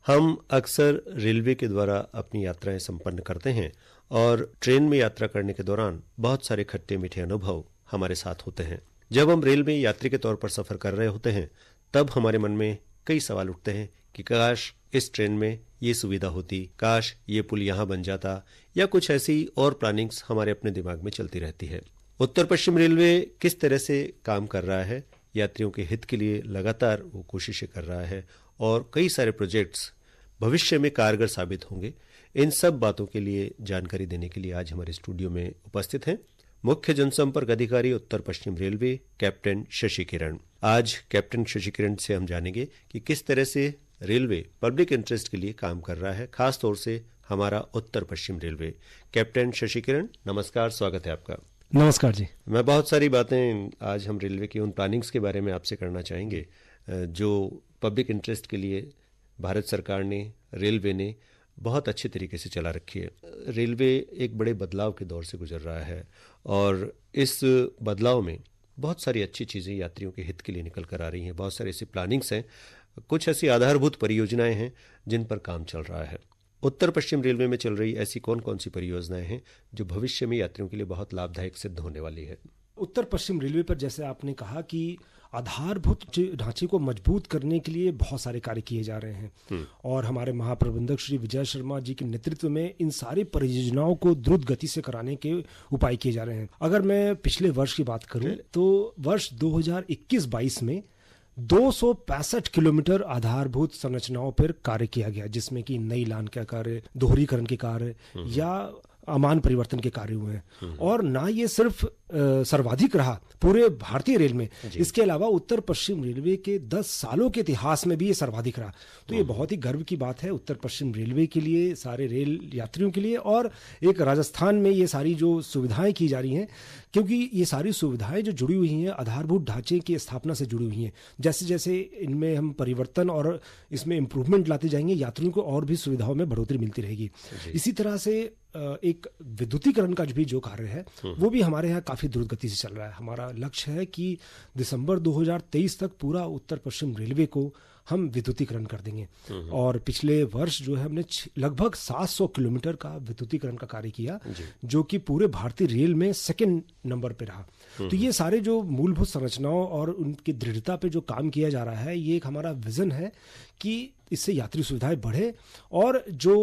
हम अक्सर रेलवे के द्वारा अपनी यात्राएं संपन्न करते हैं और ट्रेन में यात्रा करने के दौरान बहुत सारे खट्टे मीठे अनुभव हमारे साथ होते हैं। जब हम रेल में यात्री के तौर पर सफर कर रहे होते हैं तब हमारे मन में कई सवाल उठते हैं कि काश इस ट्रेन में ये सुविधा होती, काश ये पुल यहाँ बन जाता, या कुछ ऐसी और प्लानिंग्स हमारे अपने दिमाग में चलती रहती है। उत्तर पश्चिम रेलवे किस तरह से काम कर रहा है, यात्रियों के हित के लिए लगातार वो कोशिशें कर रहा है और कई सारे प्रोजेक्ट्स भविष्य में कारगर साबित होंगे। इन सब बातों के लिए जानकारी देने के लिए आज हमारे स्टूडियो में उपस्थित हैं मुख्य जनसंपर्क अधिकारी उत्तर पश्चिम रेलवे कैप्टन शशि किरण। आज कैप्टन शशि किरण से हम जानेंगे कि किस तरह से रेलवे पब्लिक इंटरेस्ट के लिए काम कर रहा है, खास तौर से हमारा उत्तर पश्चिम रेलवे। कैप्टन शशि किरण, नमस्कार, स्वागत है आपका। नमस्कार जी। मैं बहुत सारी बातें आज हम रेलवे की उन प्लानिंग्स के बारे में आपसे करना चाहेंगे जो पब्लिक इंटरेस्ट के लिए भारत सरकार ने, रेलवे ने बहुत अच्छे तरीके से चला रखी है। रेलवे एक बड़े बदलाव के दौर से गुजर रहा है और इस बदलाव में बहुत सारी अच्छी चीज़ें यात्रियों के हित के लिए निकल कर आ रही हैं। बहुत सारी ऐसी प्लानिंग्स हैं, कुछ ऐसी आधारभूत परियोजनाएं हैं जिन पर काम चल रहा है। उत्तर पश्चिम रेलवे में चल रही ऐसी कौन कौन सी परियोजनाएं हैं जो भविष्य में यात्रियों के लिए बहुत लाभदायक सिद्ध होने वाली है? उत्तर पश्चिम रेलवे पर जैसे आपने कहा कि आधारभूत ढांचे को मजबूत करने के लिए बहुत सारे कार्य किए जा रहे हैं और हमारे महाप्रबंधक श्री विजय शर्मा जी के नेतृत्व में इन सारी परियोजनाओं को द्रुत गति से कराने के उपाय किए जा रहे हैं। अगर मैं पिछले वर्ष की बात करूं तो वर्ष 2021-22 में 265 किलोमीटर आधारभूत संरचनाओं पर कार्य किया गया, जिसमें कि नई लाइन का कार्य, दोहरीकरण के कार्य या अमान परिवर्तन के कार्य हुए हैं। और ना ये सिर्फ सर्वाधिक रहा पूरे भारतीय रेल में, इसके अलावा उत्तर पश्चिम रेलवे के 10 सालों के इतिहास में भी ये सर्वाधिक रहा। तो ये बहुत ही गर्व की बात है उत्तर पश्चिम रेलवे के लिए, सारे रेल यात्रियों के लिए। और एक राजस्थान में ये सारी जो सुविधाएं की जा रही हैं, क्योंकि ये सारी सुविधाएं जो जुड़ी हुई हैं आधारभूत ढांचे की स्थापना से जुड़ी हुई हैं, जैसे जैसे इनमें हम परिवर्तन और इसमें इम्प्रूवमेंट लाते जाएंगे, यात्रियों को और भी सुविधाओं में बढ़ोतरी मिलती रहेगी। इसी तरह से एक विद्युतीकरण का भी जो कार्य है वो भी हमारे यहाँ काफी द्रुत गति से चल रहा है। हमारा लक्ष्य है कि दिसंबर 2023 तक पूरा उत्तर पश्चिम रेलवे को हम विद्युतीकरण कर देंगे। और पिछले वर्ष जो है हमने लगभग 700 किलोमीटर का विद्युतीकरण का कार्य किया, जो कि पूरे भारतीय रेल में सेकंड नंबर पे रहा। तो ये सारे जो मूलभूत संरचनाओं और उनकी दृढ़ता पे जो काम किया जा रहा है, ये एक हमारा विजन है कि इससे यात्री सुविधाएं बढ़े और जो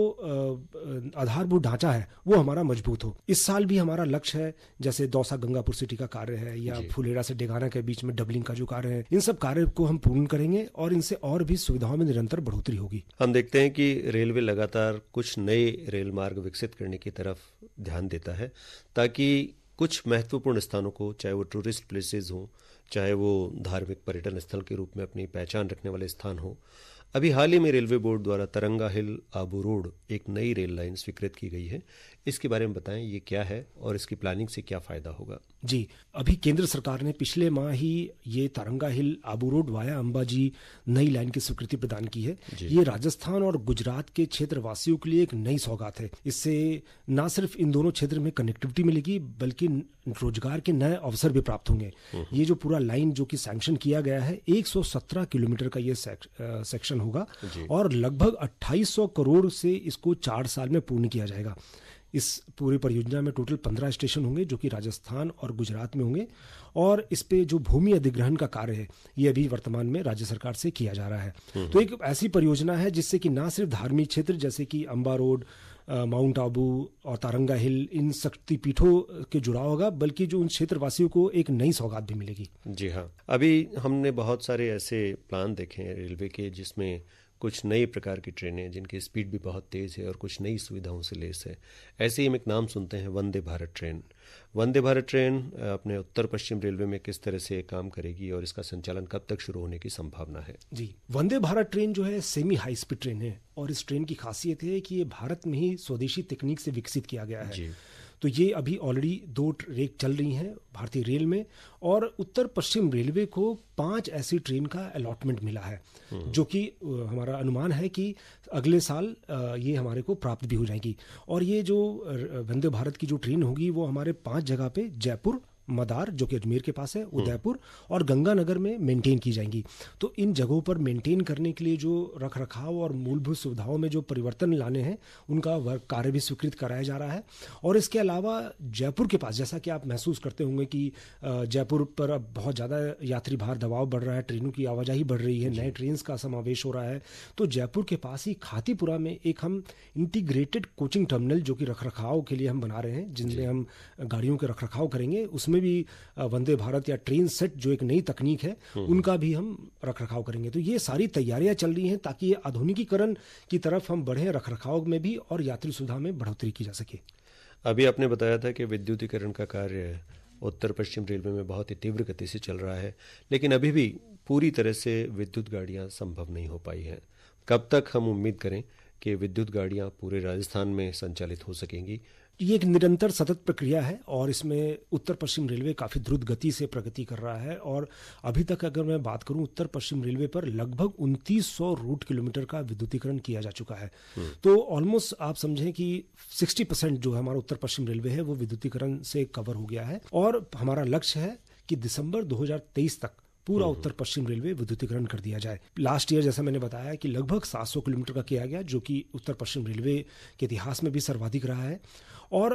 आधारभूत ढांचा है वो हमारा मजबूत हो। इस साल भी हमारा लक्ष्य है, जैसे दौसा गंगापुर सिटी का कार्य है या फुलेरा से डेगाना के बीच में डबलिंग का जो कार्य है, इन सब कार्य को हम पूर्ण करेंगे और इनसे और भी सुविधाओं में निरंतर बढ़ोतरी होगी। हम देखते हैं कि रेलवे लगातार कुछ नए रेल मार्ग विकसित करने की तरफ ध्यान देता है ताकि कुछ महत्वपूर्ण स्थानों को, चाहे वो टूरिस्ट प्लेसेस हों, चाहे वो धार्मिक पर्यटन स्थल के रूप में अपनी पहचान रखने वाले स्थान हो। अभी हाल ही में रेलवे बोर्ड द्वारा तरंगा हिल आबू रोड एक नई रेल लाइन स्वीकृत की गई है। इसके बारे में बताएं, ये क्या है और इसकी प्लानिंग से क्या फायदा होगा? जी, अभी केंद्र सरकार ने पिछले माह ही ये तरंगा हिल आबू रोड वाया अंबाजी नई लाइन की स्वीकृति प्रदान की है। ये राजस्थान और गुजरात के क्षेत्रवासियों के लिए एक नई सौगात है। इससे न सिर्फ इन दोनों क्षेत्र में कनेक्टिविटी मिलेगी बल्कि रोजगार के नए अवसर भी प्राप्त होंगे। ये जो पूरा लाइन जो कि सैंक्शन किया गया है, 117 किलोमीटर का ये सेक्शन होगा और लगभग 2800 करोड़ से इसको 4 साल में पूर्ण किया जाएगा। इस पूरी परियोजना में टोटल 15 स्टेशन होंगे जो कि राजस्थान और गुजरात में होंगे और इस पे जो भूमि अधिग्रहण का कार्य है ये अभी वर्तमान में राज्य सरकार से किया जा रहा है। तो एक ऐसी परियोजना है जिससे कि ना सिर्फ धार्मिक क्षेत्र जैसे कि अंबा रोड, माउंट आबू और तारंगा हिल, इन शक्तिपीठों के जुड़ाव होगा, बल्कि जो उन क्षेत्रवासियों को एक नई सौगात भी मिलेगी। जी हाँ, अभी हमने बहुत सारे ऐसे प्लान देखे हैं रेलवे के जिसमें कुछ नई प्रकार की ट्रेनें जिनकी स्पीड भी बहुत तेज़ है और कुछ नई सुविधाओं से लैस है। ऐसे ही हम एक नाम सुनते हैं, वंदे भारत ट्रेन। वंदे भारत ट्रेन अपने उत्तर पश्चिम रेलवे में किस तरह से काम करेगी और इसका संचालन कब तक शुरू होने की संभावना है? जी, वंदे भारत ट्रेन जो है सेमी हाई स्पीड ट्रेन है और इस ट्रेन की खासियत है कि ये भारत में ही स्वदेशी तकनीक से विकसित किया गया है। तो ये अभी ऑलरेडी 2 रेक चल रही हैं भारतीय रेल में और उत्तर पश्चिम रेलवे को 5 ऐसी ट्रेन का अलॉटमेंट मिला है, जो कि हमारा अनुमान है कि अगले साल ये हमारे को प्राप्त भी हो जाएगी। और ये जो वंदे भारत की जो ट्रेन होगी वो हमारे 5 जगह पे, जयपुर, मदार जो कि अजमेर के पास है, उदयपुर और गंगानगर में मेंटेन की जाएंगी। तो इन जगहों पर मेंटेन करने के लिए जो रख रखाव और मूलभूत सुविधाओं में जो परिवर्तन लाने हैं उनका कार्य भी स्वीकृत कराया जा रहा है। और इसके अलावा जयपुर के पास, जैसा कि आप महसूस करते होंगे कि जयपुर पर अब बहुत ज़्यादा यात्री भार दबाव बढ़ रहा है, ट्रेनों की आवाजाही बढ़ रही है, नए ट्रेन का समावेश हो रहा है। तो जयपुर के पास ही खातीपुरा में एक हम इंटीग्रेटेड कोचिंग टर्मिनल जो कि रखरखाव के लिए हम बना रहे हैं, जिनमें हम गाड़ियों के रखरखाव करेंगे, उसमें भी वंदे भारत या ट्रेन सेट जो एक नई तकनीक है उनका भी हम रखरखाव करेंगे। तो ये सारी तैयारियां चल रही हैं ताकि ये आधुनिकीकरण की तरफ हम बढ़ें, रखरखाव में भी और यात्री सुविधा में बढ़ोतरी की जा सके। अभी आपने बताया था कि विद्युतीकरण का कार्य उत्तर पश्चिम रेलवे में बहुत ही तीव्र गति से चल रहा है, लेकिन अभी भी पूरी तरह से विद्युत गाड़ियां संभव नहीं हो पाई हैं। कब तक हम उम्मीद करें कि विद्युत गाड़ियां पूरे राजस्थान में संचालित हो सकेंगी? ये एक निरंतर सतत प्रक्रिया है और इसमें उत्तर पश्चिम रेलवे काफ़ी द्रुत गति से प्रगति कर रहा है। और अभी तक अगर मैं बात करूं, उत्तर पश्चिम रेलवे पर लगभग 2900 रूट किलोमीटर का विद्युतीकरण किया जा चुका है। तो ऑलमोस्ट आप समझें कि 60% जो हमारा उत्तर पश्चिम रेलवे है वो विद्युतीकरण से कवर हो गया है। और हमारा लक्ष्य है कि दिसंबर 2023 तक पूरा उत्तर पश्चिम रेलवे विद्युतीकरण कर दिया जाए। लास्ट ईयर जैसा मैंने बताया कि लगभग 700 किलोमीटर का किया गया, जो कि उत्तर पश्चिम रेलवे के इतिहास में भी सर्वाधिक रहा है। और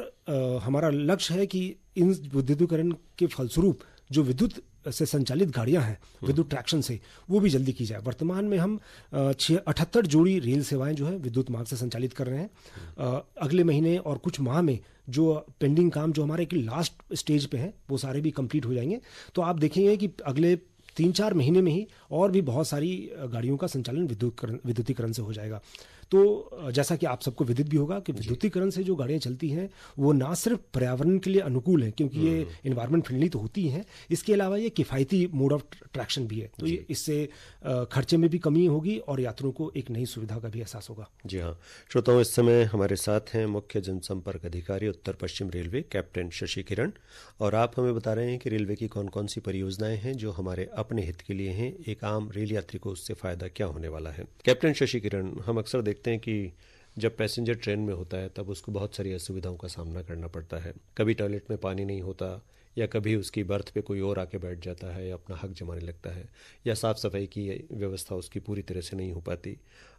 हमारा लक्ष्य है कि इन विद्युतीकरण के फलस्वरूप जो विद्युत से संचालित गाड़ियां हैं विद्युत ट्रैक्शन से, वो भी जल्दी की जाए। वर्तमान में हम 78 जोड़ी रेल सेवाएं जो है विद्युत मार्ग से संचालित कर रहे हैं। अगले महीने और कुछ माह में जो पेंडिंग काम जो हमारे लास्ट स्टेज पे हैं वो सारे भी कंप्लीट हो जाएंगे। तो आप देखेंगे कि अगले 3-4 महीने में ही और भी बहुत सारी गाड़ियों का संचालन विद्युतीकरण से हो जाएगा। तो जैसा कि आप सबको विदित भी होगा कि विद्युतीकरण से जो गाड़ियां चलती हैं वो ना सिर्फ पर्यावरण के लिए अनुकूल है, क्योंकि ये एनवायरमेंट फ्रेंडली तो होती हैं, इसके अलावा ये किफ़ायती मोड ऑफ ट्रैक्शन भी है। तो ये इससे खर्चे में भी कमी होगी और यात्रियों को एक नई सुविधा का भी एहसास होगा। जी हाँ श्रोताओं, इस समय हमारे साथ हैं मुख्य जनसंपर्क अधिकारी उत्तर पश्चिम रेलवे कैप्टन शशि किरण, और आप हमें बता रहे हैं कि रेलवे की कौन कौन सी परियोजनाएं हैं जो हमारे अपने हित के लिए हैं, एक आम रेल यात्री को उससे फायदा क्या होने वाला है। कैप्टन शशि किरण, हम अक्सर देखते हैं कि जब पैसेंजर ट्रेन में होता है तब उसको बहुत सारी असुविधाओं का सामना करना पड़ता है। कभी टॉयलेट में पानी नहीं होता, या कभी उसकी बर्थ पे कोई और आके बैठ जाता है या अपना हक जमाने लगता है, या साफ़ सफाई की व्यवस्था उसकी पूरी तरह से नहीं हो पाती,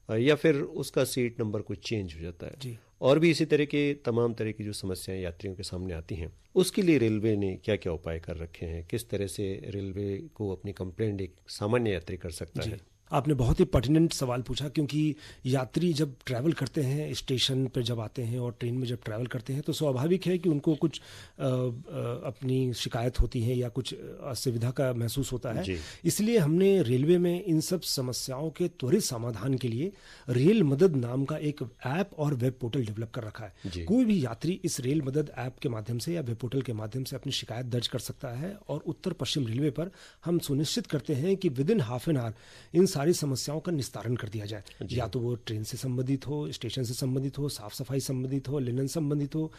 या फिर उसका सीट नंबर कुछ चेंज हो जाता है जी। और भी इसी तरह के तमाम तरह की जो समस्याएं यात्रियों के सामने आती हैं, उसके लिए रेलवे ने क्या क्या उपाय कर रखे हैं? किस तरह से रेलवे को अपनी कंप्लेंट एक सामान्य यात्री कर सकता है? आपने बहुत ही पर्टिनेंट सवाल पूछा, क्योंकि यात्री जब ट्रैवल करते हैं, स्टेशन पर जब आते हैं और ट्रेन में जब ट्रैवल करते हैं, तो स्वाभाविक है कि उनको कुछ अपनी शिकायत होती है या कुछ असुविधा का महसूस होता है। इसलिए हमने रेलवे में इन सब समस्याओं के त्वरित समाधान के लिए रेल मदद नाम का एक ऐप और वेब पोर्टल डेवलप कर रखा है। कोई भी यात्री इस रेल मदद ऐप के माध्यम से या वेब पोर्टल के माध्यम से अपनी शिकायत दर्ज कर सकता है, और उत्तर पश्चिम रेलवे पर हम सुनिश्चित करते हैं कि within half an hour इन सारी समस्याओं का निस्तारण कर दिया जाए। या तो वो ट्रेन से संबंधित हो, स्टेशन से संबंधित हो, साफ सफाई संबंधित हो, लिनन संबंधित हो,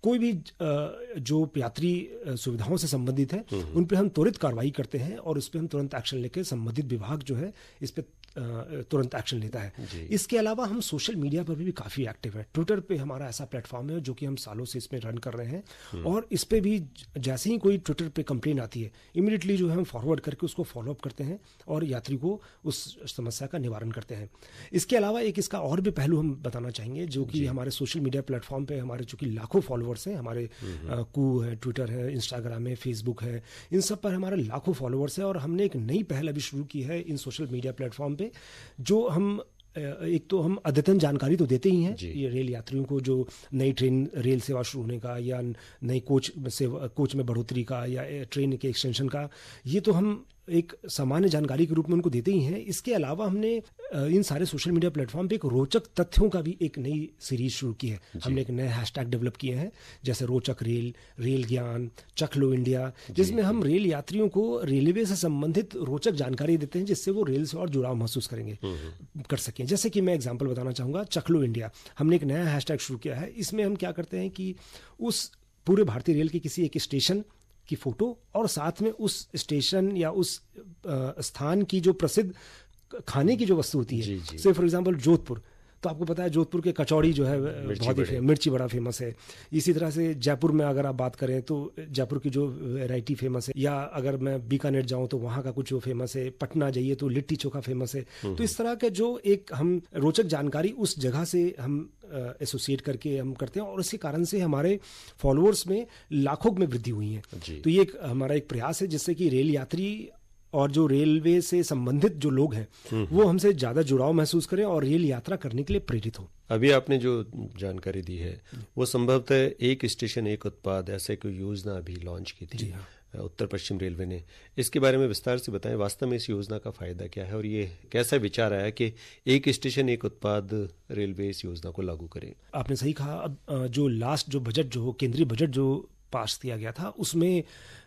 कोई भी जो यात्री सुविधाओं से संबंधित है उन पे हम त्वरित कार्रवाई करते हैं और उस पे हम तुरंत एक्शन लेकर संबंधित विभाग जो है इस पे तुरंत एक्शन लेता है। इसके अलावा हम सोशल मीडिया पर भी काफ़ी एक्टिव है। ट्विटर पे हमारा ऐसा प्लेटफॉर्म है जो कि हम सालों से इसमें रन कर रहे हैं, और इस पे भी जैसे ही कोई ट्विटर पे कंप्लेन आती है इमीडिएटली जो है हम फॉरवर्ड करके उसको फॉलोअप करते हैं और यात्री को उस समस्या का निवारण करते हैं। इसके अलावा एक इसका और भी पहलू हम बताना चाहेंगे, जो कि हमारे सोशल मीडिया प्लेटफॉर्म पे हमारे चूंकि लाखों फॉलोअर्स हैं, हमारे कू है, ट्विटर है, इंस्टाग्राम है, फेसबुक है, इन सब पर हमारे लाखों फॉलोअर्स हैं। और हमने एक नई पहल अभी शुरू की है इन सोशल मीडिया प्लेटफॉर्म पे, जो हम एक तो हम अद्यतन जानकारी तो देते ही हैं ये रेल यात्रियों को, जो नई ट्रेन रेल सेवा शुरू होने का या नई कोच में बढ़ोतरी का या ट्रेन के एक्सटेंशन का, ये तो हम एक सामान्य जानकारी के रूप में उनको देते ही हैं। इसके अलावा हमने इन सारे सोशल मीडिया प्लेटफॉर्म पे एक रोचक तथ्यों का भी एक नई सीरीज शुरू की है। हमने एक नए हैशटैग डेवलप किए हैं, जैसे रोचक रेल, रेल ज्ञान, चख लो इंडिया, जिसमें हम रेल यात्रियों को रेलवे से संबंधित रोचक जानकारी देते हैं जिससे वो रेल से और जुड़ाव महसूस कर सकें। जैसे कि मैं एग्जाम्पल बताना चाहूँगा, चख लो इंडिया, हमने एक नया हैशटैग शुरू किया है। इसमें हम क्या करते हैं कि उस पूरे भारतीय रेल के किसी एक स्टेशन की फोटो और साथ में उस स्टेशन या उस स्थान की जो प्रसिद्ध खाने की जो वस्तु होती है, से फॉर एग्जांपल जोधपुर, तो आपको पता है जोधपुर के कचौड़ी जो है बहुत ही मिर्ची बड़ा फेमस है। इसी तरह से जयपुर में अगर आप बात करें तो जयपुर की जो वैरायटी फेमस है, या अगर मैं बीकानेर जाऊं तो वहाँ का कुछ फेमस है, पटना जाइए तो लिट्टी चोखा फेमस है। तो इस तरह के जो एक हम रोचक जानकारी उस जगह से हम एसोसिएट करके हम करते हैं, और इसके कारण से हमारे फॉलोअर्स में लाखों में वृद्धि हुई है। तो ये हमारा एक प्रयास है जिससे कि रेल यात्री और जो रेलवे से संबंधित जो लोग हैं वो हमसे ज़्यादा जुड़ाव महसूस करें और रेल यात्रा करने के लिए प्रेरित हो। अभी आपने जो जानकारी दी है वो संभवतः एक स्टेशन एक उत्पाद ऐसे कोई योजना अभी लॉन्च की थी उत्तर पश्चिम रेलवे ने। इसके बारे में विस्तार से बताएं, वास्तव में इस योजना का फायदा क्या है और ये कैसा विचार आया कि एक स्टेशन एक उत्पाद रेलवे इस योजना को लागू करे? आपने सही कहा। अब जो लास्ट जो बजट जो केंद्रीय बजट जो पास किया गया था उसमें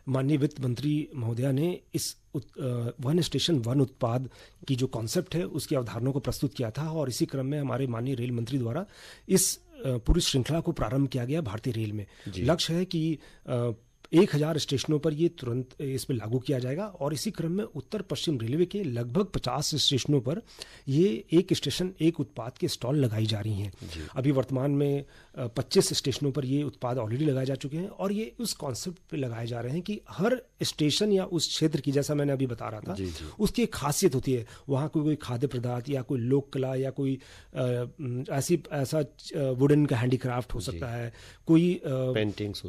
माननीय वित्त मंत्री महोदया ने इस वन स्टेशन वन उत्पाद की जो कॉन्सेप्ट है उसकी अवधारणा को प्रस्तुत किया था, और इसी क्रम में हमारे माननीय रेल मंत्री द्वारा इस पूरी श्रृंखला को प्रारंभ किया गया भारतीय रेल में। लक्ष्य है कि 1000 स्टेशनों पर ये तुरंत इसमें लागू किया जाएगा, और इसी क्रम में उत्तर पश्चिम रेलवे के लगभग 50 स्टेशनों पर ये एक स्टेशन एक उत्पाद के स्टॉल लगाई जा रही हैं। अभी वर्तमान में 25 स्टेशनों पर ये उत्पाद ऑलरेडी लगाए जा चुके हैं, और ये उस कॉन्सेप्ट पे लगाए जा रहे हैं कि हर स्टेशन या उस क्षेत्र की, जैसा मैंने अभी बता रहा था, उसकी एक खासियत होती है। वहाँ कोई खाद्य पदार्थ या कोई लोक कला या कोई ऐसा वुडन का हैंडीक्राफ्ट हो सकता है, कोई पेंटिंग्स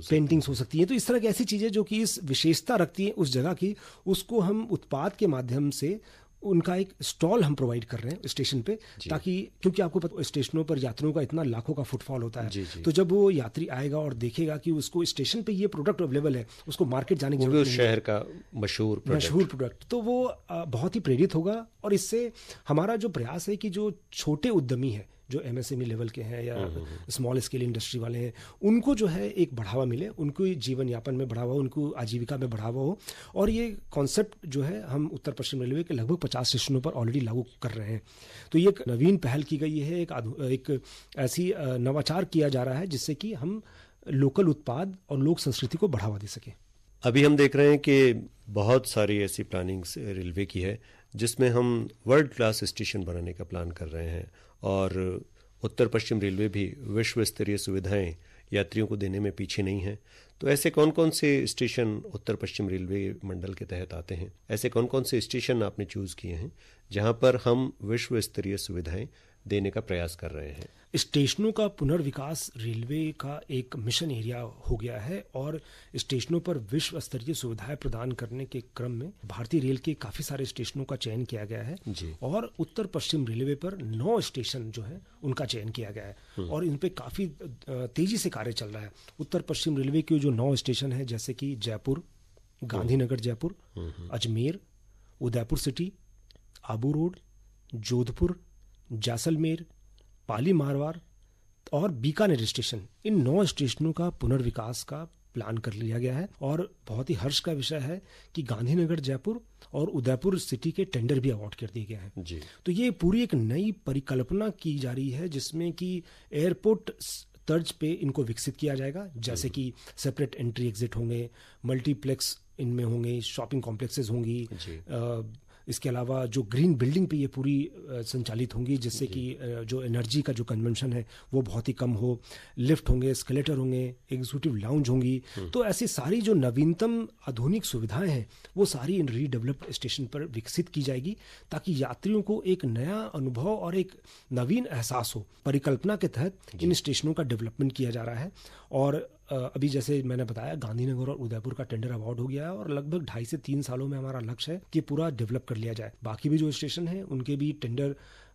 हो सकती है। तो इस तरह की ऐसी चीजें जो कि इस विशेषता रखती हैं उस जगह की, उसको हम उत्पाद के माध्यम से उनका एक स्टॉल हम प्रोवाइड कर रहे हैं स्टेशन पे, ताकि क्योंकि आपको पता स्टेशनों पर यात्रियों का इतना लाखों का फुटफॉल होता है, तो जब वो यात्री आएगा और देखेगा कि उसको स्टेशन पे ये प्रोडक्ट अवेलेबल है, उसको मार्केट जाने की जरूरत नहीं, शहर का मशहूर प्रोडक्ट, तो वो बहुत ही प्रेरित होगा। और इससे हमारा जो प्रयास है कि जो छोटे उद्यमी है, जो एमएसएमई लेवल के हैं या स्मॉल स्केल इंडस्ट्री वाले हैं, उनको जो है एक बढ़ावा मिले, उनको जीवन यापन में बढ़ावा हो, उनको आजीविका में बढ़ावा हो। और ये कॉन्सेप्ट जो है हम उत्तर पश्चिम रेलवे के लगभग 50 स्टेशनों पर ऑलरेडी लागू कर रहे हैं। तो ये एक नवीन पहल की गई है, एक ऐसी नवाचार किया जा रहा है जिससे कि हम लोकल उत्पाद और लोक संस्कृति को बढ़ावा दे सकें। अभी हम देख रहे हैं कि बहुत सारी ऐसी प्लानिंग्स रेलवे की है जिसमें हम वर्ल्ड क्लास स्टेशन बनाने का प्लान कर रहे हैं, और उत्तर पश्चिम रेलवे भी विश्व स्तरीय सुविधाएं यात्रियों को देने में पीछे नहीं है। तो ऐसे कौन कौन से स्टेशन उत्तर पश्चिम रेलवे मंडल के तहत आते हैं? ऐसे कौन कौन से स्टेशन आपने चूज किए हैं जहां पर हम विश्व स्तरीय सुविधाएं देने का प्रयास कर रहे हैं? स्टेशनों का पुनर्विकास रेलवे का एक मिशन एरिया हो गया है, और स्टेशनों पर विश्व स्तरीय सुविधाएं प्रदान करने के क्रम में भारतीय रेल के काफ़ी सारे स्टेशनों का चयन किया गया है, और उत्तर पश्चिम रेलवे पर 9 स्टेशन जो है उनका चयन किया गया है, और इन पे काफ़ी तेजी से कार्य चल रहा है। उत्तर पश्चिम रेलवे के जो 9 स्टेशन है, जैसे कि जयपुर, गांधीनगर जयपुर, अजमेर, उदयपुर सिटी, आबू रोड, जोधपुर, जैसलमेर, पाली मारवाड़ और बीकानेर स्टेशन, इन 9 स्टेशनों का पुनर्विकास का प्लान कर लिया गया है। और बहुत ही हर्ष का विषय है कि गांधीनगर जयपुर और उदयपुर सिटी के टेंडर भी अवार्ड कर दिए गए हैं। तो ये पूरी एक नई परिकल्पना की जा रही है जिसमें कि एयरपोर्ट तर्ज पे इनको विकसित किया जाएगा, जैसे कि सेपरेट एंट्री एग्जिट होंगे, मल्टीप्लेक्स इनमें होंगे, शॉपिंग कॉम्प्लेक्सेस होंगी, इसके अलावा जो ग्रीन बिल्डिंग पे ये पूरी संचालित होंगी, जिससे कि जो एनर्जी का जो कंजम्पशन है वो बहुत ही कम हो, लिफ्ट होंगे, एस्केलेटर होंगे, एग्जीक्यूटिव लाउंज होंगी। तो ऐसी सारी जो नवीनतम आधुनिक सुविधाएं हैं वो सारी इन रीडेवलप्ड स्टेशन पर विकसित की जाएगी, ताकि यात्रियों को एक नया अनुभव और एक नवीन एहसास हो। परिकल्पना के तहत इन स्टेशनों का डेवलपमेंट किया जा रहा है, और अभी जैसे मैंने बताया गांधीनगर और उदयपुर का टेंडर अवार्ड हो गया है, और लगभग 2.5 से 3 सालों में हमारा लक्ष्य है कि पूरा डेवलप कर लिया जाए। बाकी भी जो स्टेशन है उनके भी टेंडर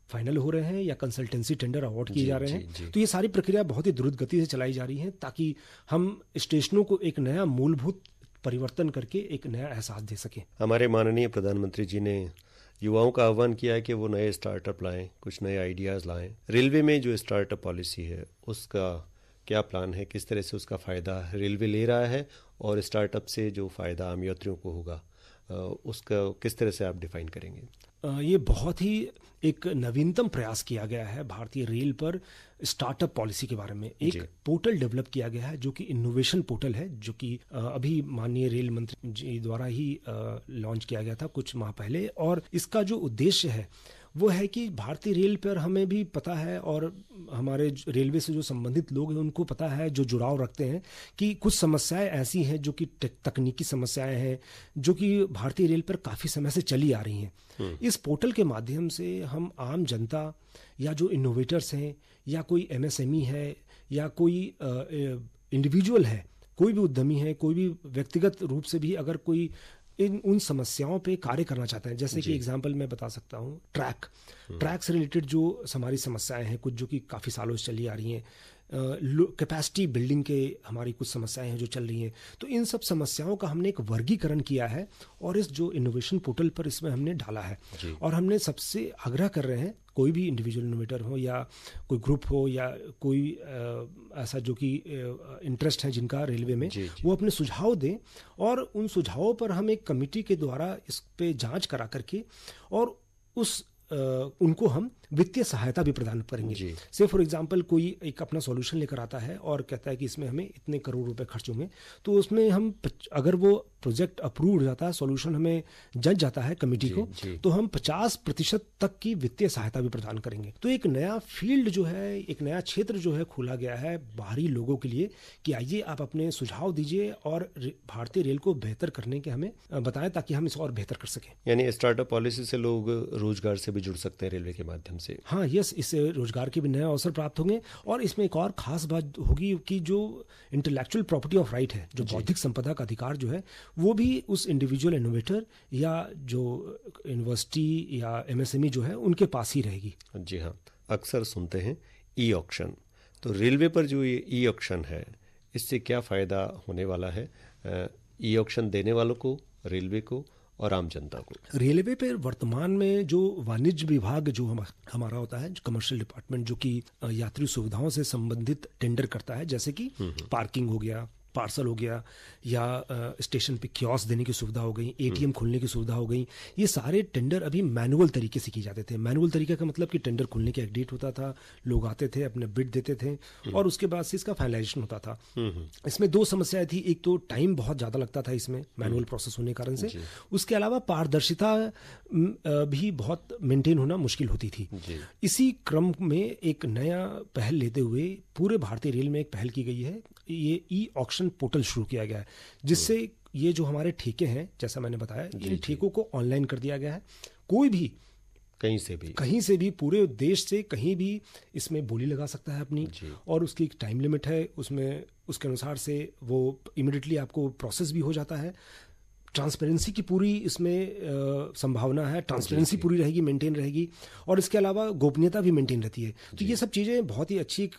फाइनल हो रहे हैं या कंसल्टेंसी टेंडर अवार्ड किए जा रहे हैं। तो ये सारी प्रक्रिया बहुत ही द्रुत गति से चलाई जा रही है, ताकि हम स्टेशनों को एक नया मूलभूत परिवर्तन करके एक नया एहसास दे सकें। हमारे माननीय प्रधानमंत्री जी ने युवाओं का आह्वान किया है कि वो नए स्टार्टअप लाएं, कुछ नए आइडियाज़ लाएं। रेलवे में जो स्टार्टअप पॉलिसी है उसका क्या प्लान है, किस तरह से उसका फ़ायदा रेलवे ले रहा है, और स्टार्टअप से जो फ़ायदा आम यात्रियों को होगा उसका किस तरह से आप डिफाइन करेंगे? ये बहुत ही एक नवीनतम प्रयास किया गया है भारतीय रेल पर स्टार्टअप पॉलिसी के बारे में। एक पोर्टल डेवलप किया गया है जो कि इनोवेशन पोर्टल है, जो कि अभी माननीय रेल मंत्री जी द्वारा ही लॉन्च किया गया था कुछ माह पहले, और इसका जो उद्देश्य है वो है कि भारतीय रेल पर हमें भी पता है और हमारे रेलवे से जो संबंधित लोग हैं उनको पता है, जो जुड़ाव रखते हैं, कि कुछ समस्याएं ऐसी हैं जो कि तकनीकी समस्याएं हैं जो कि भारतीय रेल पर काफ़ी समय से चली आ रही हैं। इस पोर्टल के माध्यम से हम आम जनता या जो इनोवेटर्स हैं या कोई एमएसएमई है या कोई इंडिविजुअल है, कोई भी उद्यमी है, कोई भी व्यक्तिगत रूप से भी अगर कोई उन समस्याओं पे कार्य करना चाहते हैं, जैसे कि एग्जांपल मैं बता सकता हूँ, ट्रैक से रिलेटेड जो हमारी समस्याएं हैं कुछ जो कि काफ़ी सालों से चली आ रही हैं, कैपेसिटी बिल्डिंग के हमारी कुछ समस्याएं हैं जो चल रही हैं, तो इन सब समस्याओं का हमने एक वर्गीकरण किया है और इस जो इनोवेशन पोर्टल पर इसमें हमने डाला है। और हमने सबसे आग्रह कर रहे हैं, कोई भी इंडिविजुअल इनोवेटर हो या कोई ग्रुप हो या कोई ऐसा जो कि इंटरेस्ट है जिनका रेलवे में, वो अपने सुझाव दें और उन सुझावों पर हम एक कमेटी के द्वारा इस पे जांच करा करके और उनको हम वित्तीय सहायता भी प्रदान करेंगे। से फॉर एग्जांपल कोई एक अपना सॉल्यूशन लेकर आता है और कहता है कि इसमें हमें इतने करोड़ रुपए खर्च होंगे, तो उसमें हम अगर वो प्रोजेक्ट अप्रूव हो जाता है, सॉल्यूशन हमें जज जाता है कमेटी को, तो हम 50% तक की वित्तीय सहायता भी प्रदान करेंगे। तो एक नया फील्ड जो है, एक नया क्षेत्र जो है खोला गया है बाहरी लोगों के लिए कि आइए आप अपने सुझाव दीजिए और भारतीय रेल को बेहतर करने के हमें बताएं ताकि हम इसे और बेहतर कर सकें। यानी स्टार्टअप पॉलिसी से लोग रोजगार से भी जुड़ सकते हैं रेलवे के माध्यम से। हाँ, यस, इससे रोजगार के भी नए अवसर प्राप्त होंगे। और इसमें एक और खास बात होगी कि जो इंटेलेक्चुअल प्रॉपर्टी ऑफ राइट है, जो बौद्धिक संपदा का अधिकार जो है, वो भी उस इंडिविजुअल इनोवेटर या जो यूनिवर्सिटी या एमएसएमई जो है उनके पास ही रहेगी। जी हाँ, अक्सर सुनते हैं ई ऑक्शन, तो रेलवे पर जो ये ई ऑक्शन है इससे क्या फ़ायदा होने वाला है ई ऑक्शन देने वालों को, रेलवे को और आम जनता को? रेलवे पे वर्तमान में जो वाणिज्य विभाग जो हमारा होता है, कमर्शियल डिपार्टमेंट, जो कि यात्री सुविधाओं से संबंधित टेंडर करता है, जैसे कि पार्किंग हो गया, पार्सल हो गया, या स्टेशन पे कियोस्क देने की सुविधा हो गई, एटीएम खोलने की सुविधा हो गई, ये सारे टेंडर अभी मैनुअल तरीके से किए जाते थे। मैनुअल तरीके का मतलब कि टेंडर खुलने के एक डेट होता था, लोग आते थे, अपने बिड देते थे और उसके बाद से इसका फाइनलाइजेशन होता था। इसमें दो समस्याएं थी, एक तो टाइम बहुत ज़्यादा लगता था इसमें मैनुअल प्रोसेस होने के कारण से, उसके अलावा पारदर्शिता भी बहुत मेंटेन होना मुश्किल होती थी। इसी क्रम में एक नया पहल लेते हुए पूरे भारतीय रेल में एक पहल की गई है, ये ई ऑक्शन पोर्टल शुरू किया गया है, जिससे ये जो हमारे ठेके हैं, जैसा मैंने बताया, इन ठेकों को ऑनलाइन कर दिया गया है। कोई भी कहीं से भी पूरे देश से कहीं भी इसमें बोली लगा सकता है अपनी, और उसकी एक टाइम लिमिट है, उसमें उसके अनुसार से वो इमिडिएटली आपको प्रोसेस भी हो जाता है। ट्रांसपेरेंसी की पूरी इसमें संभावना है, ट्रांसपेरेंसी पूरी रहेगी, मेंटेन रहेगी, और इसके अलावा गोपनीयता भी मेंटेन रहती है। तो ये सब चीज़ें बहुत ही अच्छी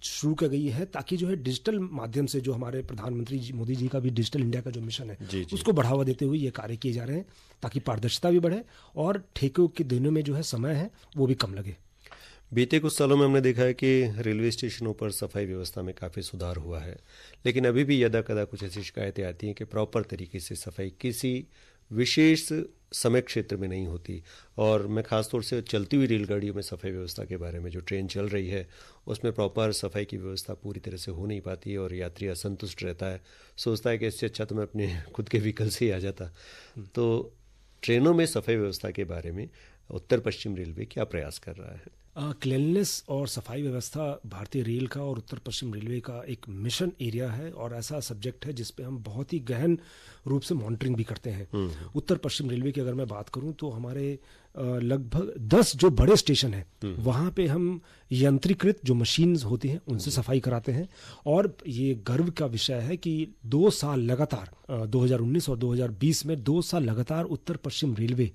शुरू की गई है ताकि जो है डिजिटल माध्यम से, जो हमारे प्रधानमंत्री मोदी जी का भी डिजिटल इंडिया का जो मिशन है, उसको बढ़ावा देते हुए ये कार्य किए जा रहे हैं ताकि पारदर्शिता भी बढ़े और ठेकों के देने में जो है समय है वो भी कम लगे। बीते कुछ सालों में हमने देखा है कि रेलवे स्टेशनों पर सफाई व्यवस्था में काफ़ी सुधार हुआ है, लेकिन अभी भी यदा कदा कुछ ऐसी शिकायतें आती हैं कि प्रॉपर तरीके से सफाई किसी विशेष समय क्षेत्र में नहीं होती। और मैं खासतौर से चलती हुई रेलगाड़ियों में सफाई व्यवस्था के बारे में, जो ट्रेन चल रही है उसमें प्रॉपर सफाई की व्यवस्था पूरी तरह से हो नहीं पाती और यात्री असंतुष्ट रहता है, सोचता है कि इससे अच्छा तो मैं अपने खुद के व्हीकल से ही आ जाता। तो ट्रेनों में सफाई व्यवस्था के बारे में उत्तर पश्चिम रेलवे क्या प्रयास कर रहा है? क्लीननेस और सफाई व्यवस्था भारतीय रेल का और उत्तर पश्चिम रेलवे का एक मिशन एरिया है और ऐसा सब्जेक्ट है जिस पे हम बहुत ही गहन रूप से मॉनिटरिंग भी करते हैं। उत्तर पश्चिम रेलवे की अगर मैं बात करूं तो हमारे लगभग 10 जो बड़े स्टेशन हैं वहाँ पे हम यंत्रीकृत जो मशीन्स होती हैं उनसे सफाई कराते हैं। और ये गर्व का विषय है कि 2 साल लगातार 2019 और 2020 में 2 साल लगातार उत्तर पश्चिम रेलवे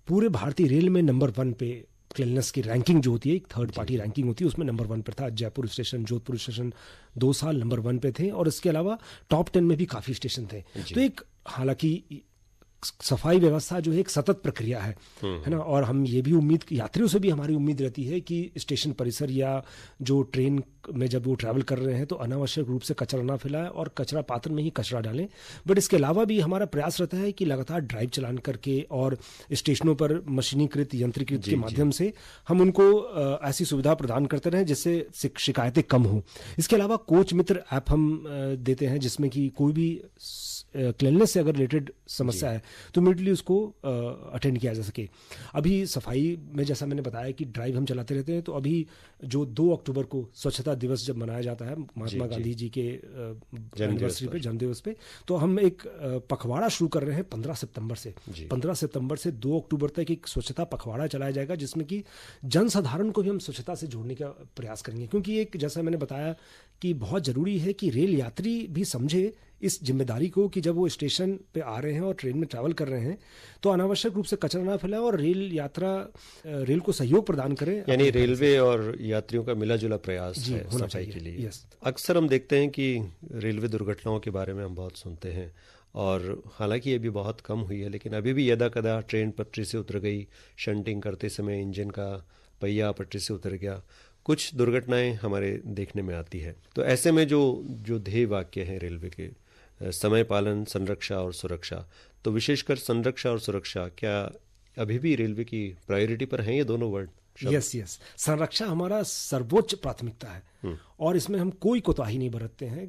पूरे भारतीय रेल में नंबर 1 पे क्लीननेस की रैंकिंग जो होती है, एक थर्ड पार्टी रैंकिंग होती है, उसमें नंबर 1 पे था। जयपुर स्टेशन, जोधपुर स्टेशन 2 साल नंबर 1 पे थे और इसके अलावा टॉप 10 में भी काफ़ी स्टेशन थे। तो एक हालांकि सफाई व्यवस्था जो है एक सतत प्रक्रिया है ना। और हम ये भी उम्मीद, यात्रियों से भी हमारी उम्मीद रहती है कि स्टेशन परिसर या जो ट्रेन में जब वो ट्रैवल कर रहे हैं तो अनावश्यक रूप से कचरा ना फैलाएं और कचरा पात्र में ही कचरा डालें। बट इसके अलावा भी हमारा प्रयास रहता है कि लगातार ड्राइव चलान करके और स्टेशनों पर मशीनीकृत, यंत्रीकृत के माध्यम से हम उनको ऐसी सुविधा प्रदान करते रहें जिससे शिकायतें कम हों। इसके अलावा कोच मित्र ऐप हम देते हैं जिसमें कि कोई भी क्लीननेस से अगर रिलेटेड समस्या है तो इमीडिएटली उसको अटेंड किया जा सके। अभी सफाई में जैसा मैंने बताया कि ड्राइव हम चलाते रहते हैं, तो अभी जो 2 अक्टूबर को स्वच्छता दिवस जब मनाया जाता है महात्मा गांधी जी के एनिवर्सरी पे, जन्मदिवस पे, तो हम एक पखवाड़ा शुरू कर रहे हैं 15 सितंबर से। 15 सितंबर से 2 अक्टूबर तक एक स्वच्छता पखवाड़ा चलाया जाएगा, जिसमें कि जनसाधारण को भी हम स्वच्छता से जोड़ने का प्रयास करेंगे, क्योंकि एक जैसा मैंने बताया कि बहुत ज़रूरी है कि रेल यात्री भी समझे इस जिम्मेदारी को कि जब वो स्टेशन पे आ रहे हैं और ट्रेन में ट्रैवल कर रहे हैं तो अनावश्यक रूप से कचरा ना फैलाएं और रेल को सहयोग प्रदान करें। यानी रेलवे और यात्रियों का मिला जुला प्रयास है सफाई के लिए। अक्सर हम देखते हैं कि रेलवे दुर्घटनाओं के बारे में हम बहुत सुनते हैं, और हालांकि ये भी बहुत कम हुई है, लेकिन अभी भी यदा कदा ट्रेन पटरी से उतर गई, शंटिंग करते समय इंजन का पहिया पटरी से उतर गया, कुछ दुर्घटनाएं हमारे देखने में आती है। तो ऐसे में जो ध्येय वाक्य हैं रेलवे के, समय पालन, संरक्षा और सुरक्षा, तो विशेषकर संरक्षा और सुरक्षा क्या अभी भी रेलवे की प्रायोरिटी पर हैं ये दोनों वर्ड? यस, संरक्षा हमारा सर्वोच्च प्राथमिकता है और इसमें हम कोई कोताही नहीं बरतते हैं।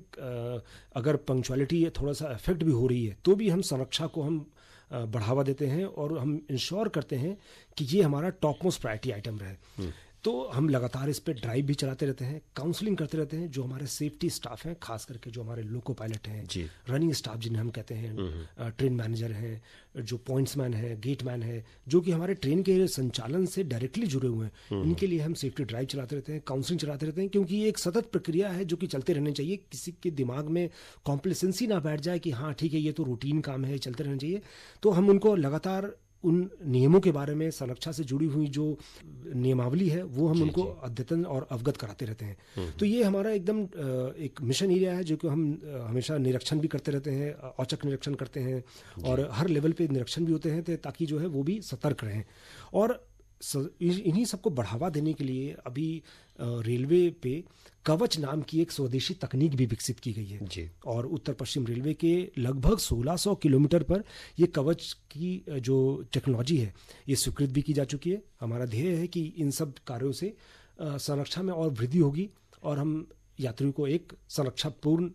अगर पंक्चुअलिटी थोड़ा सा अफेक्ट भी हो रही है तो भी हम संरक्षा को हम बढ़ावा देते हैं और हम इंश्योर करते हैं कि ये हमारा टॉप मोस्ट प्रायोरिटी आइटम रहे। तो हम लगातार इस पे ड्राइव भी चलाते रहते हैं, काउंसलिंग करते रहते हैं। जो हमारे सेफ्टी स्टाफ हैं, खास करके जो हमारे लोको पायलट हैं, रनिंग स्टाफ जिन्हें हम कहते हैं, ट्रेन मैनेजर हैं, जो पॉइंट्समैन है, गेटमैन है, जो कि हमारे ट्रेन के संचालन से डायरेक्टली जुड़े हुए हैं, इनके लिए हम सेफ्टी ड्राइव चलाते रहते हैं, काउंसलिंग चलाते रहते हैं, क्योंकि ये एक सतत प्रक्रिया है जो कि चलते रहनी चाहिए। किसी के दिमाग में कॉम्प्लेसेंसी ना बैठ जाए कि हाँ ठीक है ये तो रूटीन काम है, चलते रहना चाहिए। तो हम उनको लगातार उन नियमों के बारे में, संरक्षा से जुड़ी हुई जो नियमावली है वो हम उनको अद्यतन और अवगत कराते रहते हैं। तो ये हमारा एकदम एक मिशन एरिया है जो कि हम हमेशा निरीक्षण भी करते रहते हैं, औचक निरीक्षण करते हैं और हर लेवल पे निरीक्षण भी होते हैं ताकि जो है वो भी सतर्क रहें। और इन्हीं सबको बढ़ावा देने के लिए अभी रेलवे पे कवच नाम की एक स्वदेशी तकनीक भी विकसित की गई है जी। और उत्तर पश्चिम रेलवे के लगभग 1600 किलोमीटर पर ये कवच की जो टेक्नोलॉजी है ये स्वीकृत भी की जा चुकी है। हमारा ध्येय है कि इन सब कार्यों से संरक्षा में और वृद्धि होगी और हम यात्रियों को एक संरक्षापूर्ण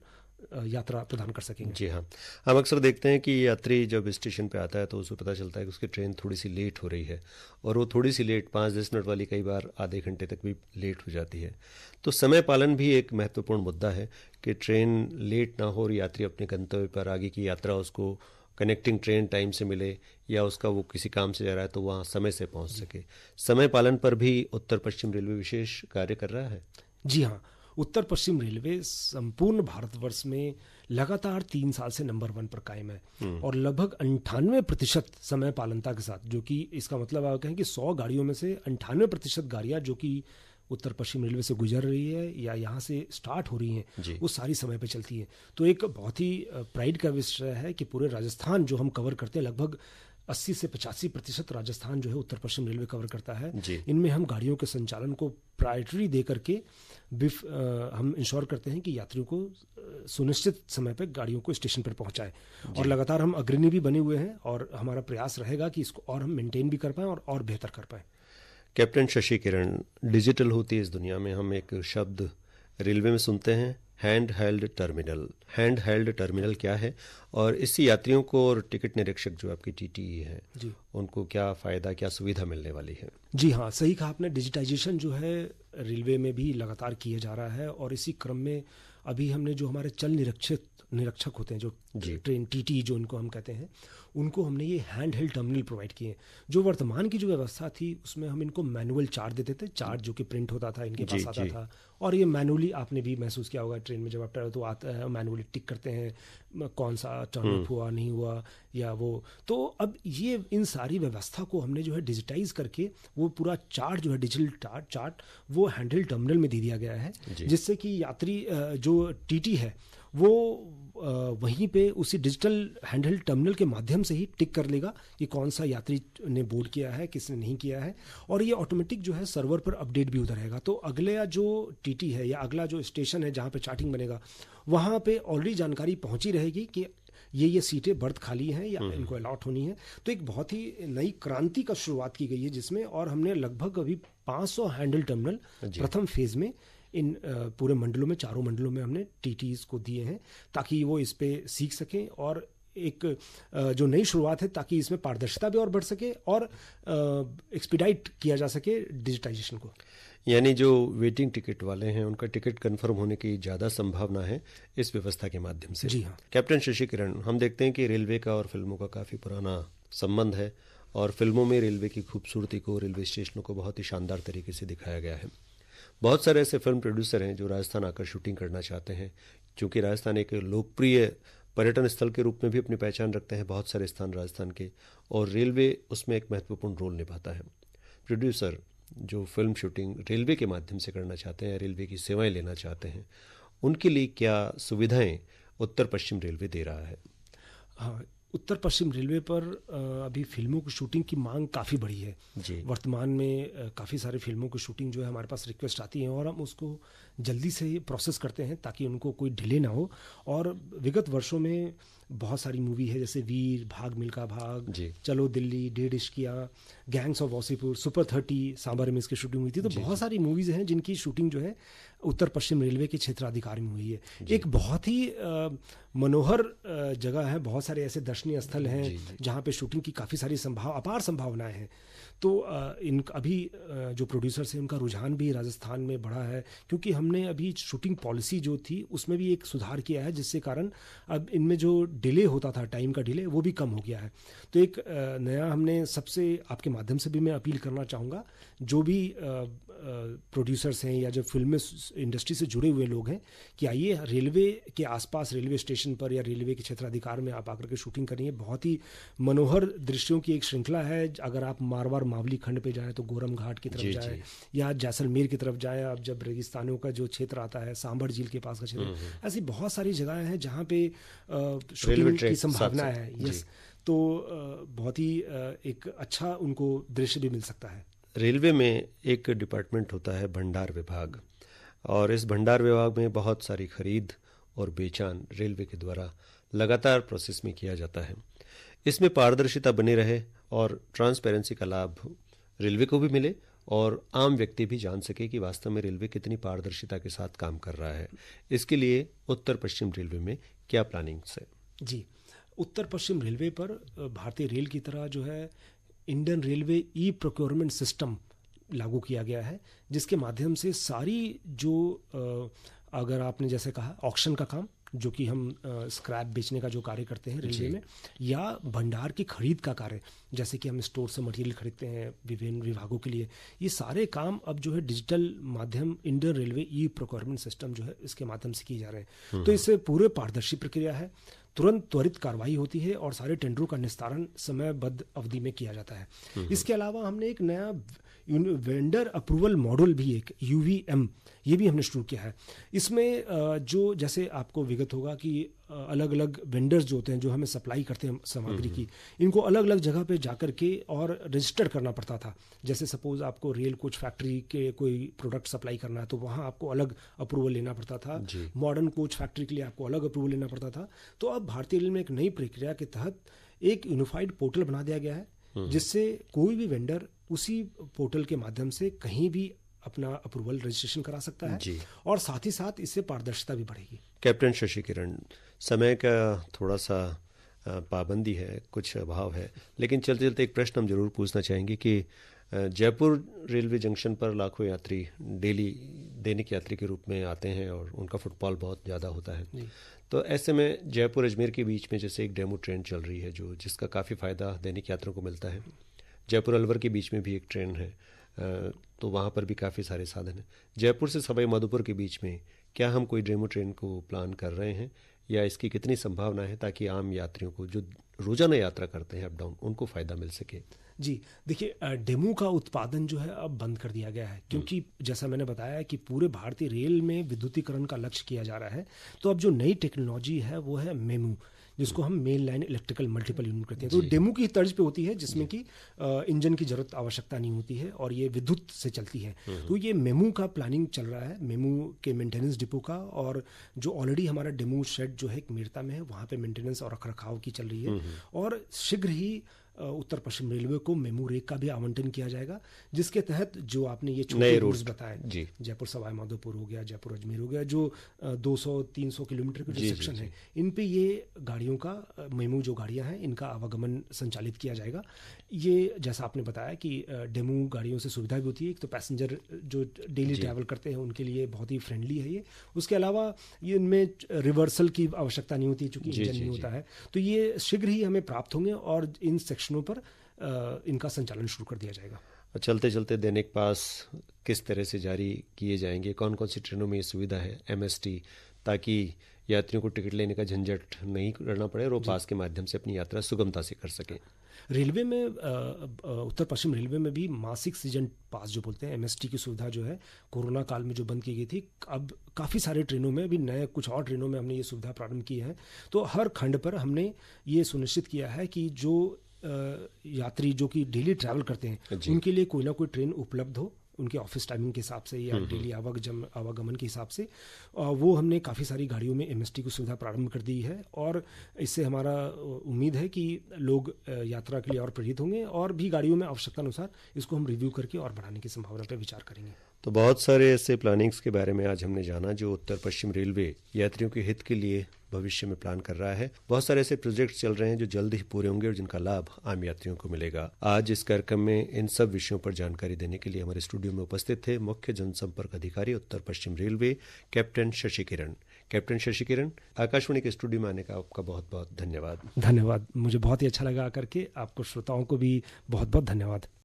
यात्रा प्रदान कर सकेंगे। जी हाँ, हम अक्सर देखते हैं कि यात्री जब स्टेशन पे आता है तो उसे पता चलता है कि उसकी ट्रेन थोड़ी सी लेट हो रही है, और वो थोड़ी सी लेट 5-10 मिनट वाली कई बार आधे घंटे तक भी लेट हो जाती है। तो समय पालन भी एक महत्वपूर्ण मुद्दा है कि ट्रेन लेट ना हो और यात्री अपने गंतव्य पर आगे की यात्रा उसको कनेक्टिंग ट्रेन टाइम से मिले, या उसका वो किसी काम से जा रहा है तो वहाँ समय से पहुँच सके। समय पालन पर भी उत्तर पश्चिम रेलवे विशेष कार्य कर रहा है। जी हाँ, उत्तर पश्चिम रेलवे संपूर्ण भारतवर्ष में लगातार 3 साल से नंबर 1 पर कायम है और लगभग 98% समय पालनता के साथ, जो कि इसका मतलब आप कहें कि 100 गाड़ियों में से 98% गाड़ियां जो कि उत्तर पश्चिम रेलवे से गुजर रही है या यहाँ से स्टार्ट हो रही हैं वो सारी समय पे चलती हैं। तो एक बहुत ही प्राइड का विषय है कि पूरे राजस्थान जो हम कवर करते हैं, लगभग 80 से 85% राजस्थान जो है उत्तर पश्चिम रेलवे कवर करता है। इनमें हम गाड़ियों के संचालन को प्रायोरिटी दे करके हम इंश्योर करते हैं कि यात्रियों को सुनिश्चित समय पर गाड़ियों को स्टेशन पर पहुंचाएं और लगातार हम अग्रणी भी बने हुए हैं और हमारा प्रयास रहेगा कि इसको और हम मेंटेन भी कर पाएं और बेहतर कर पाएं। कैप्टन शशि किरण, डिजिटल होती है इस दुनिया में, हम एक शब्द रेलवे में सुनते हैं, hand held terminal. Hand held terminal क्या है और इससे यात्रियों को और टिकट निरीक्षक जो आपकी टीटीई है उनको क्या फ़ायदा, क्या सुविधा मिलने वाली है? जी हाँ, सही कहा आपने। डिजिटाइजेशन जो है रेलवे में भी लगातार किया जा रहा है और इसी क्रम में अभी हमने जो हमारे चल निरीक्षक होते हैं, जो ट्रेन टीटी जो इनको हम कहते हैं, उनको हमने ये हैंड हेल्ड टर्मिनल प्रोवाइड किए हैं। जो वर्तमान की जो व्यवस्था थी उसमें हम इनको मैनुअल चार्ट देते थे, चार्ट जो कि प्रिंट होता था इनके पास आता था और ये मैनुअली, आपने भी महसूस किया होगा ट्रेन में जब आप ट्रैवल तो आता है, मैनुअली टिक करते हैं कौन सा टर्न अप हुआ नहीं हुआ या वो। तो अब ये इन सारी व्यवस्था को हमने जो है डिजिटाइज करके वो पूरा चार्ट जो है डिजिटल चार्ट वो हैंड हेल्ड टर्मिनल में दे दिया गया है, जिससे कि यात्री जो टीटी है वो वहीं पे उसी डिजिटल हैंडहेल्ड टर्मिनल के माध्यम से ही टिक कर लेगा कि कौन सा यात्री ने बोर्ड किया है, किसने नहीं किया है, और ये ऑटोमेटिक जो है सर्वर पर अपडेट भी होता रहेगा। तो अगला जो टीटी है या अगला जो स्टेशन है जहाँ पे चार्टिंग बनेगा वहाँ पे ऑलरेडी जानकारी पहुँची रहेगी कि ये सीटें बर्थ खाली हैं या इनको अलॉट होनी है। तो एक बहुत ही नई क्रांति का शुरुआत की गई है जिसमें, और हमने लगभग अभी 500 हैंडल टर्मिनल प्रथम फेज में इन पूरे मंडलों में, चारों मंडलों में हमने टीटीज को दिए हैं ताकि वो इस पे सीख सकें और एक जो नई शुरुआत है, ताकि इसमें पारदर्शिता भी और बढ़ सके और एक्सपीडाइट किया जा सके डिजिटाइजेशन को। यानी जो वेटिंग टिकट वाले हैं उनका टिकट कंफर्म होने की ज़्यादा संभावना है इस व्यवस्था के माध्यम से। जी हाँ। कैप्टन शशि किरण, हम देखते हैं कि रेलवे का और फिल्मों का काफ़ी पुराना संबंध है और फिल्मों में रेलवे की खूबसूरती को, रेलवे स्टेशनों को बहुत ही शानदार तरीके से दिखाया गया है। बहुत सारे ऐसे फिल्म प्रोड्यूसर हैं जो राजस्थान आकर शूटिंग करना चाहते हैं, क्योंकि राजस्थान एक लोकप्रिय पर्यटन स्थल के रूप में भी अपनी पहचान रखते हैं बहुत सारे स्थान राजस्थान के, और रेलवे उसमें एक महत्वपूर्ण रोल निभाता है। प्रोड्यूसर जो फिल्म शूटिंग रेलवे के माध्यम से करना चाहते हैं, रेलवे की सेवाएं लेना चाहते हैं, उनके लिए क्या सुविधाएं उत्तर पश्चिम रेलवे दे रहा है? हाँ, उत्तर पश्चिम रेलवे पर अभी फिल्मों की शूटिंग की मांग काफ़ी बढ़ी है जी। वर्तमान में काफ़ी सारे फिल्मों की शूटिंग जो है हमारे पास रिक्वेस्ट आती है और हम उसको जल्दी से प्रोसेस करते हैं ताकि उनको कोई डिले ना हो। और विगत वर्षों में बहुत सारी मूवी है, जैसे वीर, भाग मिल्खा भाग, चलो Delhi, 1.5 Ishqiya, gangs of Wasseypur, super 30 sambar में इसकी शूटिंग हुई थी। तो बहुत सारी मूवीज़ हैं जिनकी शूटिंग जो है उत्तर पश्चिम रेलवे के क्षेत्राधिकार में हुई है। एक बहुत ही मनोहर जगह है, बहुत सारे ऐसे दर्शनीय स्थल हैं जहाँ पे शूटिंग की काफ़ी सारी अपार संभावनाएं हैं। तो अभी जो प्रोड्यूसर्स हैं उनका रुझान भी राजस्थान में बढ़ा है, क्योंकि हमने अभी शूटिंग पॉलिसी जो थी उसमें भी एक सुधार किया है, जिससे कारण अब इनमें जो डिले होता था, टाइम का डिले, वो भी कम हो गया है। तो एक नया हमने सबसे, आपके माध्यम से भी मैं अपील करना चाहूँगा, जो भी प्रोड्यूसर्स हैं या जो फिल्म इंडस्ट्री से जुड़े हुए लोग हैं, कि आइए रेलवे के आसपास, रेलवे स्टेशन पर या रेलवे के क्षेत्राधिकार में आप आकर के शूटिंग करिए। बहुत ही मनोहर दृश्यों की एक श्रृंखला है। अगर आप मारवाड़ मावली खंड पे जाएं तो गोरम घाट की तरफ जाएं, या जैसलमेर की तरफ जाएं, आप जब रेगिस्तानों का जो क्षेत्र आता है, सांभर झील के पास का क्षेत्र, ऐसी बहुत सारी जगह हैं जहाँ पे शूटिंग की संभावना है। यस, तो बहुत ही एक अच्छा उनको दृश्य भी मिल सकता है। रेलवे में एक डिपार्टमेंट होता है भंडार विभाग, और इस भंडार विभाग में बहुत सारी खरीद और बेचान रेलवे के द्वारा लगातार प्रोसेस में किया जाता है। इसमें पारदर्शिता बनी रहे और ट्रांसपेरेंसी का लाभ रेलवे को भी मिले और आम व्यक्ति भी जान सके कि वास्तव में रेलवे कितनी पारदर्शिता के साथ काम कर रहा है। इसके लिए उत्तर पश्चिम रेलवे में क्या प्लानिंग्स है? जी, उत्तर पश्चिम रेलवे पर भारतीय रेल की तरह जो है Indian railway e procurement system लागू किया गया है, जिसके माध्यम से सारी जो अगर आपने जैसे कहा ऑक्शन का काम, जो कि हम स्क्रैप बेचने का जो कार्य करते हैं रेलवे में, या भंडार की खरीद का कार्य, जैसे कि हम स्टोर से मटेरियल खरीदते हैं विभिन्न विभागों के लिए, ये सारे काम अब जो है डिजिटल माध्यम Indian railway e procurement system जो है इसके माध्यम से किए जा रहे हैं। तो इससे पूरे पारदर्शी प्रक्रिया है, तुरंत त्वरित कार्रवाई होती है और सारे टेंडरों का निस्तारण समयबद्ध अवधि में किया जाता है। इसके अलावा हमने एक नया वेंडर अप्रूवल मॉडल भी, एक UVM, ये भी हमने शुरू किया है। इसमें जो जैसे आपको विगत होगा कि अलग अलग वेंडर्स जो होते हैं, जो हमें सप्लाई करते हैं सामग्री की, इनको अलग अलग जगह पे जाकर के और रजिस्टर करना पड़ता था। जैसे सपोज आपको रेल कोच फैक्ट्री के कोई प्रोडक्ट सप्लाई करना है तो वहाँ आपको अलग अप्रूवल लेना पड़ता था, मॉडर्न कोच फैक्ट्री के लिए आपको अलग अप्रूवल लेना पड़ता था। तो अब भारतीय रेल में एक नई प्रक्रिया के तहत एक यूनिफाइड पोर्टल बना दिया गया है, जिससे कोई भी वेंडर उसी पोर्टल के माध्यम से कहीं भी अपना अप्रूवल रजिस्ट्रेशन करा सकता है, और साथ ही साथ इससे पारदर्शिता भी बढ़ेगी। कैप्टन शशि किरण, समय का थोड़ा सा पाबंदी है, कुछ अभाव है, लेकिन चलते चलते एक प्रश्न हम जरूर पूछना चाहेंगे कि जयपुर रेलवे जंक्शन पर लाखों यात्री डेली दैनिक यात्री के रूप में आते हैं और उनका फुटफॉल बहुत ज़्यादा होता है। तो ऐसे में जयपुर अजमेर के बीच में जैसे एक डेमो ट्रेन चल रही है जिसका काफ़ी फ़ायदा दैनिक यात्रियों को मिलता है। जयपुर अलवर के बीच में भी एक ट्रेन है, तो वहाँ पर भी काफ़ी सारे साधन हैं। जयपुर से सवाई माधोपुर के बीच में क्या हम कोई डेमो ट्रेन को प्लान कर रहे हैं, या इसकी कितनी संभावना है ताकि आम यात्रियों को जो रोजाना यात्रा करते हैं अप डाउन, उनको फ़ायदा मिल सके? जी देखिए, डेमो का उत्पादन जो है अब बंद कर दिया गया है, क्योंकि जैसा मैंने बताया कि पूरे भारतीय रेल में विद्युतीकरण का लक्ष्य किया जा रहा है। तो अब जो नई टेक्नोलॉजी है वो है मेमू, जिसको हम main line electrical multiple unit कहते हैं। तो डेमो की तर्ज पे होती है, जिसमें कि इंजन की जरूरत आवश्यकता नहीं होती है और ये विद्युत से चलती है। तो ये मेमू का प्लानिंग चल रहा है, मेमू के मेंटेनेंस डिपो का, और जो ऑलरेडी हमारा डेमो शेड जो है एक मेरता में है, वहाँ पे मेंटेनेंस और रखरखाव की चल रही है। और शीघ्र ही उत्तर पश्चिम रेलवे को मेमू रेक का भी आवंटन किया जाएगा, जिसके तहत जो आपने ये नए छोटे रूट रूट्स बताए, जी जयपुर सवाई माधोपुर हो गया, जयपुर अजमेर हो गया, जो 200-300 किलोमीटर के जो सेक्शन है, इन पे ये गाड़ियों का मेमू जो गाड़ियां हैं इनका आवागमन संचालित किया जाएगा। ये जैसा आपने बताया कि डेमू गाड़ियों से सुविधा भी होती है, एक तो पैसेंजर जो डेली ट्रैवल करते हैं उनके लिए बहुत ही फ्रेंडली है ये। उसके अलावा ये इनमें रिवर्सल की आवश्यकता नहीं होती चूंकि इंजन नहीं होता है, तो ये शीघ्र ही हमें प्राप्त होंगे और इन सेक्शनों पर इनका संचालन शुरू कर दिया जाएगा। चलते चलते दैनिक पास किस तरह से जारी किए जाएंगे, कौन कौन सी ट्रेनों में ये सुविधा है MST, ताकि यात्रियों को टिकट लेने का झंझट नहीं करना पड़े और वो पास के माध्यम से अपनी यात्रा सुगमता से कर सकें। रेलवे में उत्तर पश्चिम रेलवे में भी मासिक सीजन पास जो बोलते हैं MST की सुविधा जो है कोरोना काल में जो बंद की गई थी, अब काफ़ी सारे ट्रेनों में, अभी नए कुछ और ट्रेनों में हमने ये सुविधा प्रारंभ की है। तो हर खंड पर हमने ये सुनिश्चित किया है कि जो यात्री जो कि डेली ट्रैवल करते हैं उनके लिए कोई ना कोई ट्रेन उपलब्ध हो, उनके ऑफिस टाइमिंग के हिसाब से या डेली आवागमन के हिसाब से। वो हमने काफ़ी सारी गाड़ियों में MST की सुविधा प्रारंभ कर दी है और इससे हमारा उम्मीद है कि लोग यात्रा के लिए और प्रेरित होंगे और भी गाड़ियों में आवश्यकता अनुसार इसको हम रिव्यू करके और बढ़ाने की संभावना पर विचार करेंगे। तो बहुत सारे ऐसे प्लानिंग्स के बारे में आज हमने जाना जो उत्तर पश्चिम रेलवे यात्रियों के हित के लिए भविष्य में प्लान कर रहा है। बहुत सारे ऐसे प्रोजेक्ट चल रहे हैं जो जल्द ही पूरे होंगे और जिनका लाभ आम यात्रियों को मिलेगा। आज इस कार्यक्रम में इन सब विषयों पर जानकारी देने के लिए हमारे स्टूडियो में उपस्थित थे मुख्य जनसंपर्क अधिकारी उत्तर पश्चिम रेलवे कैप्टन शशि किरण। कैप्टन शशि किरण, आकाशवाणी के स्टूडियो में आने का आपका बहुत बहुत धन्यवाद। धन्यवाद, मुझे बहुत ही अच्छा लगा आकर के। आपको श्रोताओं को भी बहुत बहुत धन्यवाद।